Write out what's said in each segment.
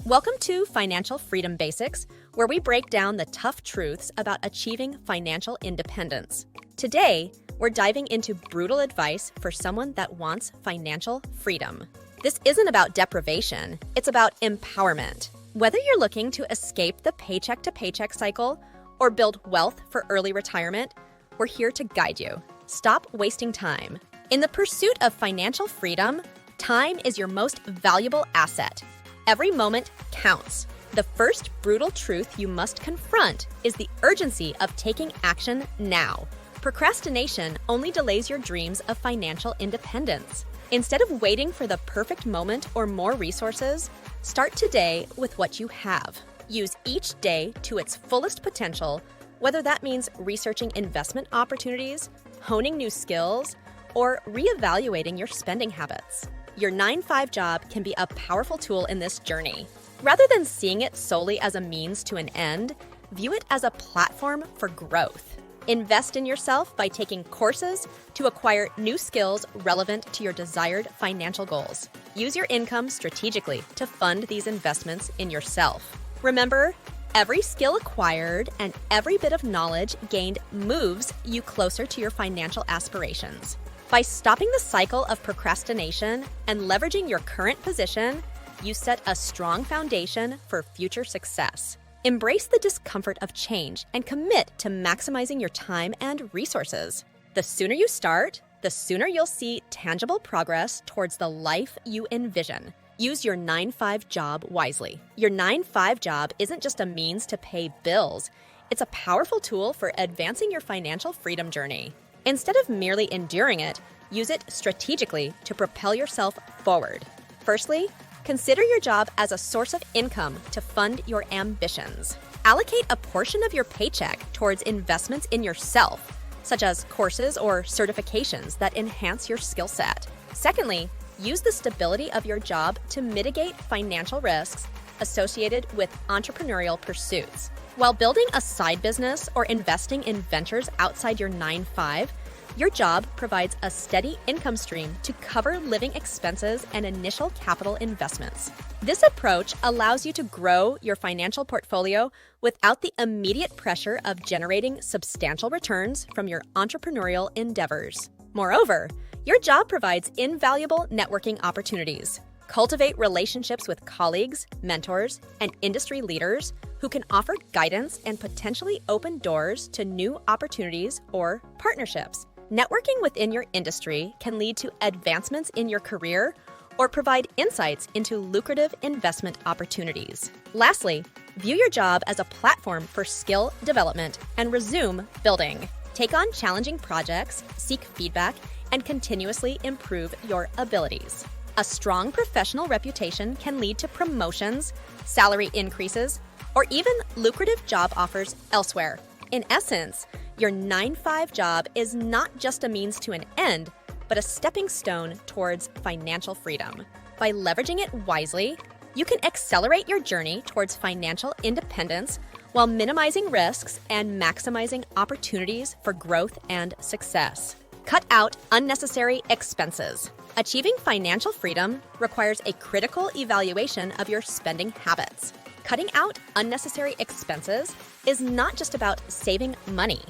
Welcome to Financial Freedom Basics, where we break down the tough truths about achieving financial independence. Today, we're diving into brutal advice for someone that wants financial freedom. This isn't about deprivation, it's about empowerment. Whether you're looking to escape the paycheck-to-paycheck cycle or build wealth for early retirement, we're here to guide you. Stop wasting time. In the pursuit of financial freedom, time is your most valuable asset. Every moment counts. The first brutal truth you must confront is the urgency of taking action now. Procrastination only delays your dreams of financial independence. Instead of waiting for the perfect moment or more resources, start today with what you have. Use each day to its fullest potential, whether that means researching investment opportunities, honing new skills, or reevaluating your spending habits. Your 9-to-5 job can be a powerful tool in this journey. Rather than seeing it solely as a means to an end, view it as a platform for growth. Invest in yourself by taking courses to acquire new skills relevant to your desired financial goals. Use your income strategically to fund these investments in yourself. Remember, every skill acquired and every bit of knowledge gained moves you closer to your financial aspirations. By stopping the cycle of procrastination and leveraging your current position, you set a strong foundation for future success. Embrace the discomfort of change and commit to maximizing your time and resources. The sooner you start, the sooner you'll see tangible progress towards the life you envision. Use your 9-to-5 job wisely. Your 9-to-5 job isn't just a means to pay bills. It's a powerful tool for advancing your financial freedom journey. Instead of merely enduring it, use it strategically to propel yourself forward. Firstly, consider your job as a source of income to fund your ambitions. Allocate a portion of your paycheck towards investments in yourself, such as courses or certifications that enhance your skill set. Secondly, use the stability of your job to mitigate financial risks associated with entrepreneurial pursuits. While building a side business or investing in ventures outside your 9-to-5, your job provides a steady income stream to cover living expenses and initial capital investments. This approach allows you to grow your financial portfolio without the immediate pressure of generating substantial returns from your entrepreneurial endeavors. Moreover, your job provides invaluable networking opportunities. Cultivate relationships with colleagues, mentors, and industry leaders who can offer guidance and potentially open doors to new opportunities or partnerships. Networking within your industry can lead to advancements in your career or provide insights into lucrative investment opportunities. Lastly, view your job as a platform for skill development and resume building. Take on challenging projects, seek feedback, and continuously improve your abilities. A strong professional reputation can lead to promotions, salary increases, or even lucrative job offers elsewhere. In essence, your 9-to-5 job is not just a means to an end, but a stepping stone towards financial freedom. By leveraging it wisely, you can accelerate your journey towards financial independence while minimizing risks and maximizing opportunities for growth and success. Cut out unnecessary expenses. Achieving financial freedom requires a critical evaluation of your spending habits. Cutting out unnecessary expenses is not just about saving money.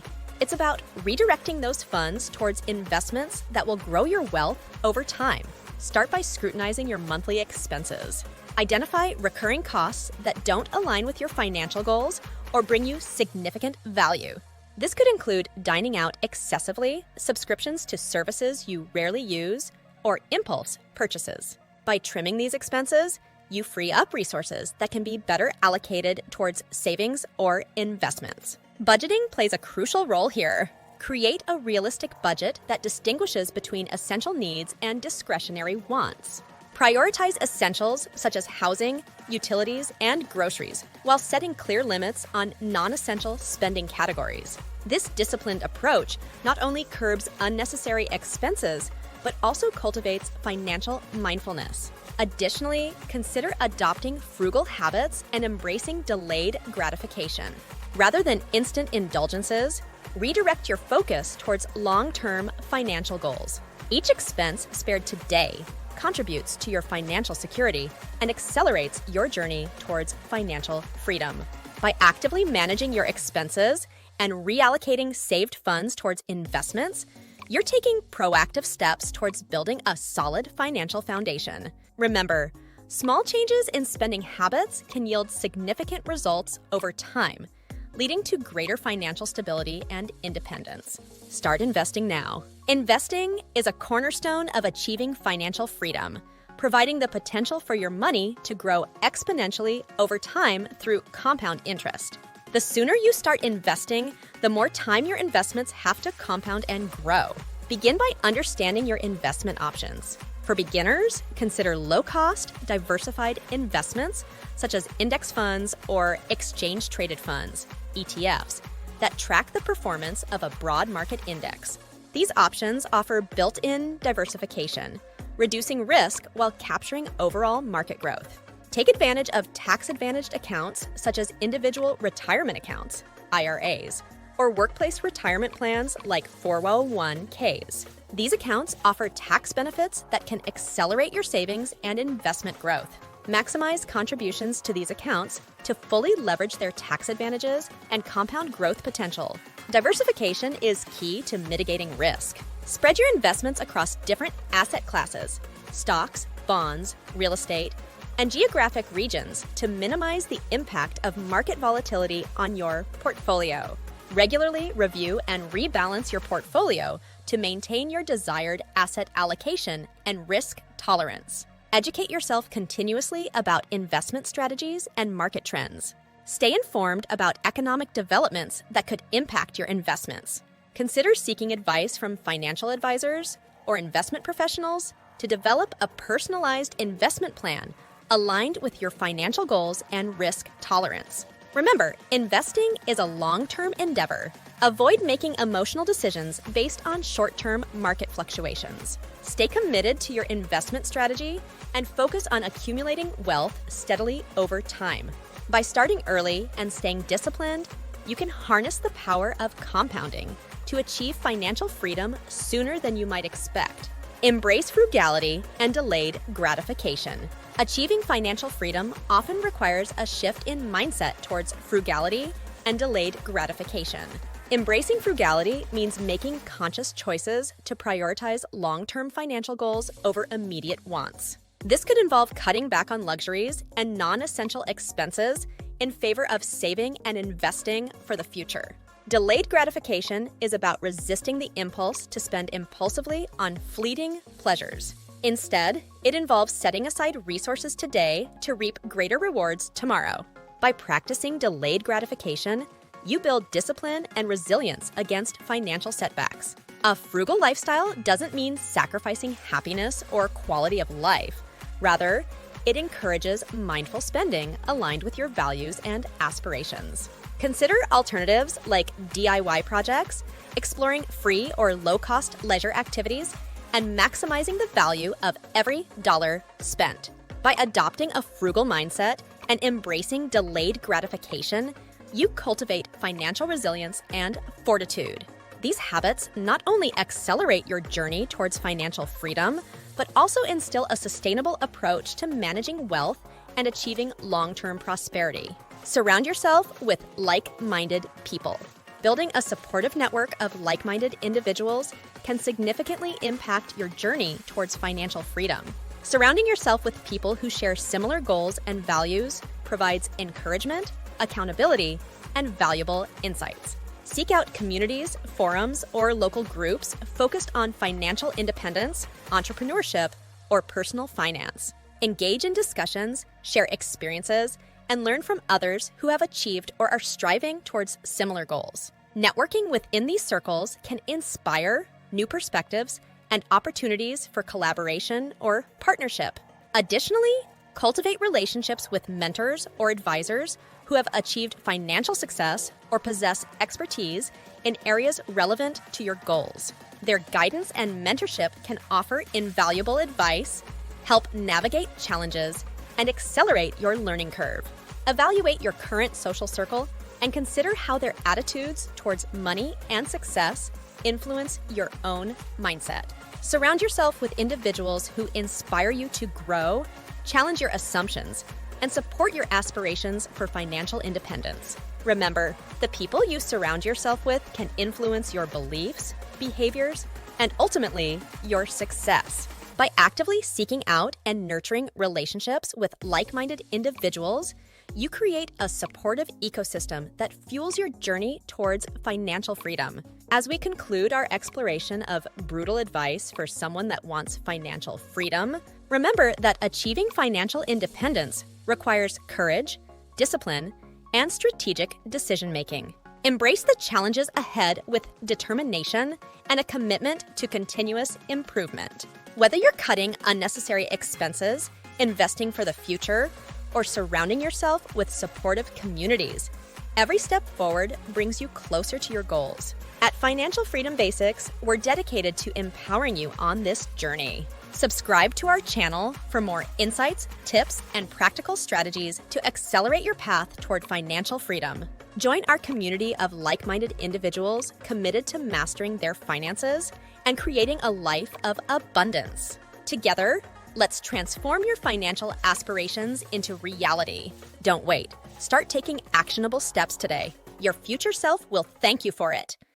It's about redirecting those funds towards investments that will grow your wealth over time. Start by scrutinizing your monthly expenses. Identify recurring costs that don't align with your financial goals or bring you significant value. This could include dining out excessively, subscriptions to services you rarely use, or impulse purchases. By trimming these expenses, you free up resources that can be better allocated towards savings or investments. Budgeting plays a crucial role here. Create a realistic budget that distinguishes between essential needs and discretionary wants. Prioritize essentials such as housing, utilities, and groceries, while setting clear limits on non-essential spending categories. This disciplined approach not only curbs unnecessary expenses, but also cultivates financial mindfulness. Additionally, consider adopting frugal habits and embracing delayed gratification. Rather than instant indulgences, redirect your focus towards long-term financial goals. Each expense spared today contributes to your financial security and accelerates your journey towards financial freedom. By actively managing your expenses and reallocating saved funds towards investments, you're taking proactive steps towards building a solid financial foundation. Remember, small changes in spending habits can yield significant results over time, leading to greater financial stability and independence. Start investing now. Investing is a cornerstone of achieving financial freedom, providing the potential for your money to grow exponentially over time through compound interest. The sooner you start investing, the more time your investments have to compound and grow. Begin by understanding your investment options. For beginners, consider low-cost, diversified investments such as index funds or exchange-traded funds, ETFs, that track the performance of a broad market index. These options offer built-in diversification, reducing risk while capturing overall market growth. Take advantage of tax-advantaged accounts such as individual retirement accounts, IRAs, or workplace retirement plans like 401ks. These accounts offer tax benefits that can accelerate your savings and investment growth. Maximize contributions to these accounts to fully leverage their tax advantages and compound growth potential. Diversification is key to mitigating risk. Spread your investments across different asset classes, stocks, bonds, real estate, and geographic regions to minimize the impact of market volatility on your portfolio. Regularly review and rebalance your portfolio to maintain your desired asset allocation and risk tolerance. Educate yourself continuously about investment strategies and market trends. Stay informed about economic developments that could impact your investments. Consider seeking advice from financial advisors or investment professionals to develop a personalized investment plan aligned with your financial goals and risk tolerance. Remember, investing is a long-term endeavor. Avoid making emotional decisions based on short-term market fluctuations. Stay committed to your investment strategy and focus on accumulating wealth steadily over time. By starting early and staying disciplined, you can harness the power of compounding to achieve financial freedom sooner than you might expect. Embrace frugality and delayed gratification. Achieving financial freedom often requires a shift in mindset towards frugality and delayed gratification. Embracing frugality means making conscious choices to prioritize long-term financial goals over immediate wants. This could involve cutting back on luxuries and non-essential expenses in favor of saving and investing for the future. Delayed gratification is about resisting the impulse to spend impulsively on fleeting pleasures. Instead, it involves setting aside resources today to reap greater rewards tomorrow. By practicing delayed gratification, you build discipline and resilience against financial setbacks. A frugal lifestyle doesn't mean sacrificing happiness or quality of life. Rather, it encourages mindful spending aligned with your values and aspirations. Consider alternatives like DIY projects, exploring free or low-cost leisure activities, and maximizing the value of every dollar spent. By adopting a frugal mindset and embracing delayed gratification, you cultivate financial resilience and fortitude. These habits not only accelerate your journey towards financial freedom, but also instill a sustainable approach to managing wealth and achieving long-term prosperity. Surround yourself with like-minded people. Building a supportive network of like-minded individuals can significantly impact your journey towards financial freedom. Surrounding yourself with people who share similar goals and values provides encouragement, accountability, and valuable insights. Seek out communities, forums, or local groups focused on financial independence, entrepreneurship, or personal finance. Engage in discussions, share experiences, and learn from others who have achieved or are striving towards similar goals. Networking within these circles can inspire new perspectives and opportunities for collaboration or partnership. Additionally, cultivate relationships with mentors or advisors who have achieved financial success or possess expertise in areas relevant to your goals. Their guidance and mentorship can offer invaluable advice, help navigate challenges, and accelerate your learning curve. Evaluate your current social circle and consider how their attitudes towards money and success influence your own mindset. Surround yourself with individuals who inspire you to grow, challenge your assumptions, and support your aspirations for financial independence. Remember, the people you surround yourself with can influence your beliefs, behaviors, and ultimately, your success. By actively seeking out and nurturing relationships with like-minded individuals, you create a supportive ecosystem that fuels your journey towards financial freedom. As we conclude our exploration of brutal advice for someone that wants financial freedom, remember that achieving financial independence requires courage, discipline, and strategic decision-making. Embrace the challenges ahead with determination and a commitment to continuous improvement. Whether you're cutting unnecessary expenses, investing for the future, or surrounding yourself with supportive communities, every step forward brings you closer to your goals. At Financial Freedom Basics, we're dedicated to empowering you on this journey. Subscribe to our channel for more insights, tips, and practical strategies to accelerate your path toward financial freedom. Join our community of like-minded individuals committed to mastering their finances and creating a life of abundance. Together, let's transform your financial aspirations into reality. Don't wait. Start taking actionable steps today. Your future self will thank you for it.